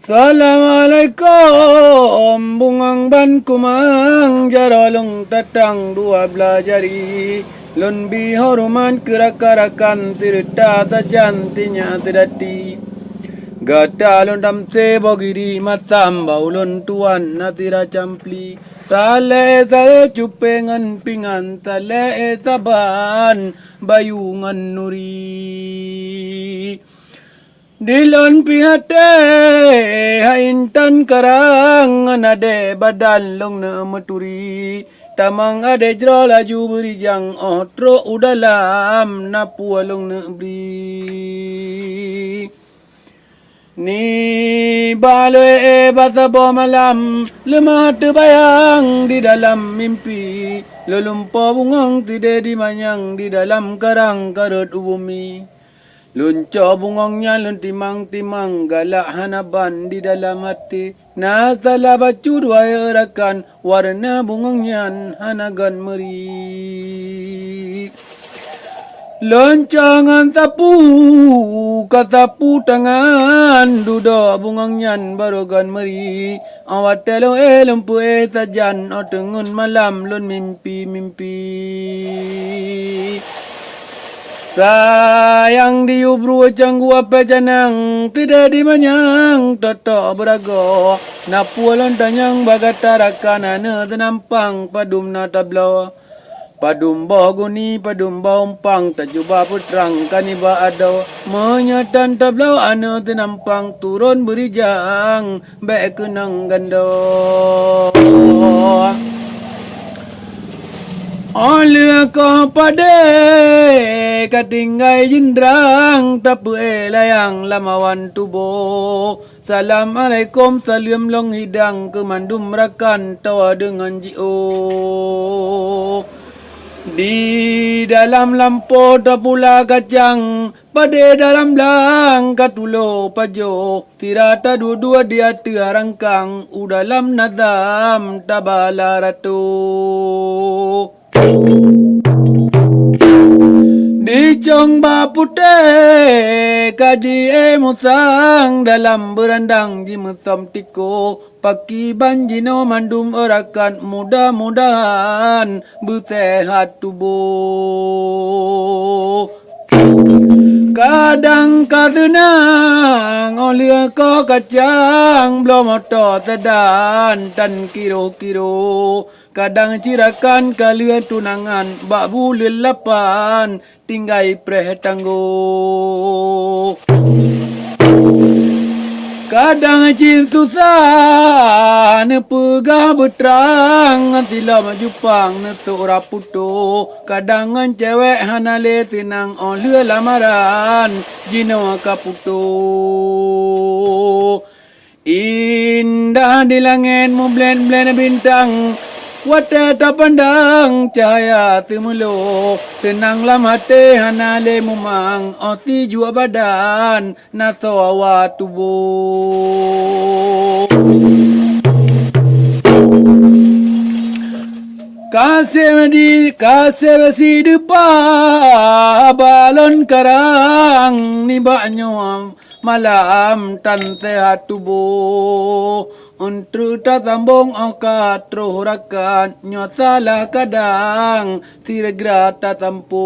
Assalamualaikum, bungang ban kumang jarolong tatang dua belah jari. Lun bihoruman kerak-karakan tirta tajan tinya tidati. Gata lun damse bogiri matam baulun tuan natira campli. Sale cupengan pingan sale saban bayungan nuri. Dilon pihate haintan karang anade badan long na maturi tamang ade jro laju berijang otro udalam napualong na bri ni baloe batabo malam lemah terbayang di dalam mimpi lelumpa bungang tidak dimanyang di dalam karang karut bumi. Lunca bungongnya lun timang-timang galak hanaban di dalam hati. Nasalah bacu dua erakan warna bungongnya hanagan meri. Loncangan tapu katapu tangan duda bungongnya barogan meri. Awat telo lempu tajan otengun malam lun mimpi-mimpi. Sayang diubru canggu apa janang tidak dimanyang toto berago napualan tanyang bagatarakan ana tenampang padum na tablo padum baguni padum baumpang tajuba putrang kaniba ado menyatan tablo ana tenampang turun berijang baik kenang gando. Oleh kau pada katinggai jindrang tapu layang lamawan tubuh. Assalamualaikum salam long hidang kemandum rakan tawa dengan jio. Di dalam lampu tapula kacang pada dalam lang katulo pajo tirata dua-dua dia tiarangkang udalam nadam tabala ratu. Di congba putih kadi musang dalam berandang jimutam tiko paki banjino mandum orakan mudah-mudahan bersehat tubuh. Kadang kadenang oleh ko kacang belum motor sedan tan kiro-kiro. Kadang cirakan kalian tunangan bak bulan lapan tinggai preh tangguh. Kadang cin susah nepegah berterang tila majupang netuk raputo. Kadang cewek hanale tinang oleh lamaran jino kaputo. Indah di langit memblen-blen bintang wata tak pandang cahaya temulo tenang lam hati hanale mumang oti jua badan naso awat tubuh. Kasih besi depan balon karang ni baknya malam tante hatubuh. Untuk tatambong angkat rohrakan nyotalah kadang tiregra tatampu.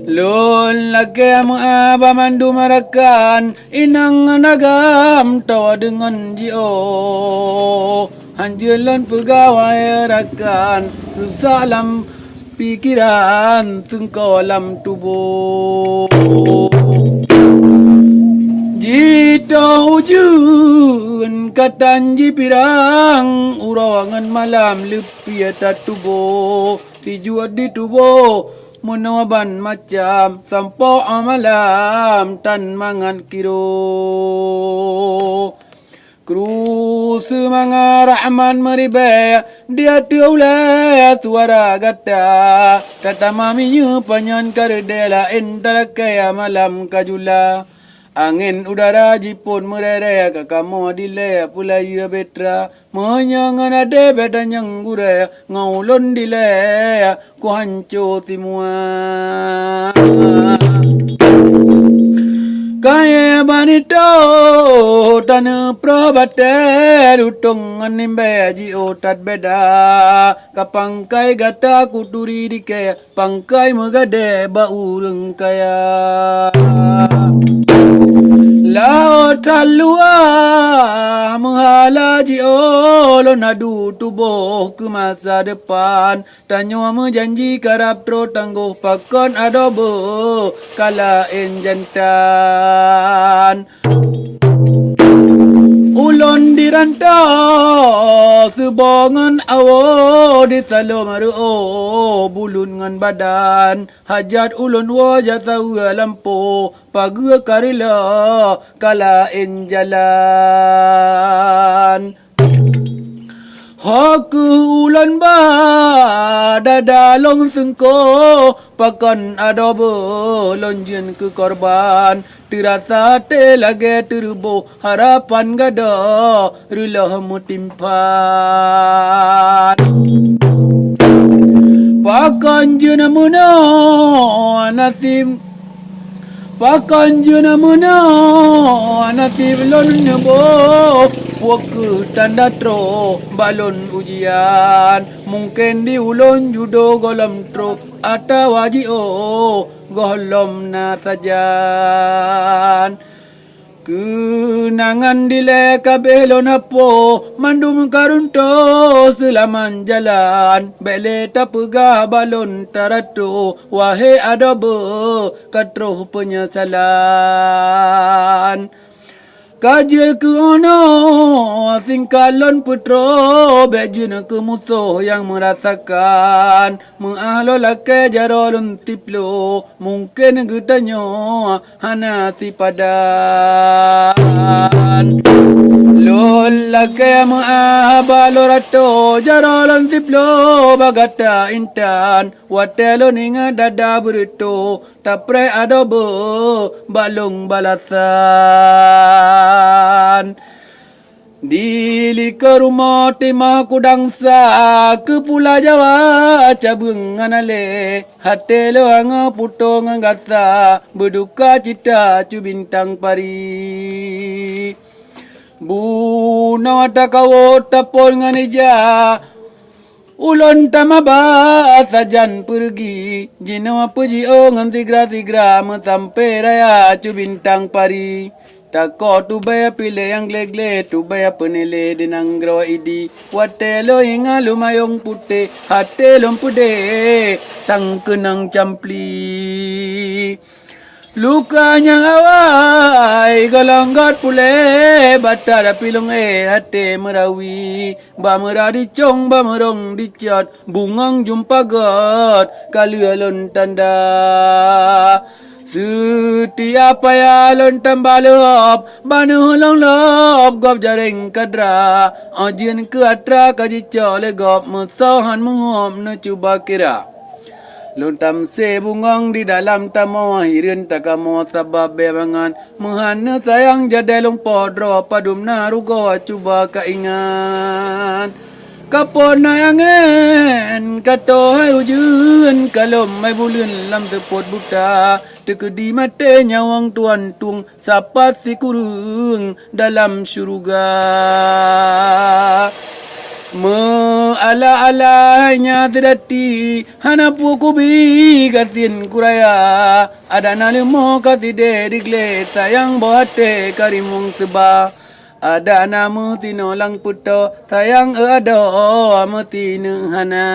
Lun lagi mu'aba mandu marakan inang nagam tawa dengan jio. Hanjelon pegawai rakan sesalam pikiran sengkolam tubuh. Jita ujun katan jipirang urangan malam lepi atas tubuh tijuat di tubuh menawaban macam sampo malam tan mangan kiro kru semangat rahman meribaya dia tuoleh suara gata kata maminya panyan kardela ental kaya malam kajula. Angin udara jipun merere ke kamu dile pulai betra menyangan ade bedan yang gure ngaulon dile ku hancu timua. Kaya banito tanu probate lutong animbe ji otat beda kapangkai gata kuturi dike pangkai megade baureng kaya laut talua menghala ji olo nadu tubuh ke masa depan tanyo menjanji karap tro tangguh pakon adobo kala enjantan ulon dirantau sebongan awo di talo maru bulun ngan badan hajat ulon wajah tahu lampu pagi karila kala enjalan Haku ulan ba dadalong sengko pakan adobo lonjen ke korban terasa te lagi terbo harapan gada rulah mutimpan pakan jenamuna natim Pakan juna muna nanti belon nebo Waka tanda tro balon ujian Mungkin di ulon judo golam tro Ata waji golom na sajan Kenangan dile kabelon apo Mandum karunto selaman jalan Bele tapegah balon tarato Wahai adobo katroh penyesalan Kajil ke ono tingkalon putro bejuna ke musuh yang merasakan Mengahlol ke jarolun tiplo Mungkin getanyo hana si padan Lola ke mengahabalo rato jarolun tiplo bagata intan Watelo ninga dada berito tapre adobo balung balasan Dili ke rumah timah kudangsa ke Pulau Jawa cabung anale hati lo anga puto ngangata berduka cita cu bintang pari Bu nawata kawo tapol nganija Ulon tamaba sajan pergi Jino puji ngan tigra-tigra metampe raya cu bintang pari Tako tu baya pile yang gle-gle tu baya penile dinang grawa idi Watelo inga lumayong pute hate lompude sang kenang campli Lukanya awai galanggat pule batara pilong hate merawi ba meradi cong ba merong dicat bungang jumpa gat kalualon tanda Setiap paya lontam balop banu long lop gop jaring kadra ajin ke atra kaji cole gop musahan muhom nu cuba kira Lontam se bungong di dalam tamo hirin takamo sabab bebangan Menghana sayang jadalong podro padum narugo cuba kaingan Kapon nayangan kato hai ujun kalom mai bulun lam tepot buta Tekedi mate nyawang tuan tung sapat si kurung dalam syurga Ala-alanya terdati hanapu kubi katin kuraya ada nalimo katide digle sayang bohate karimung seba ada namu tinolang puto sayang ada amatinu hana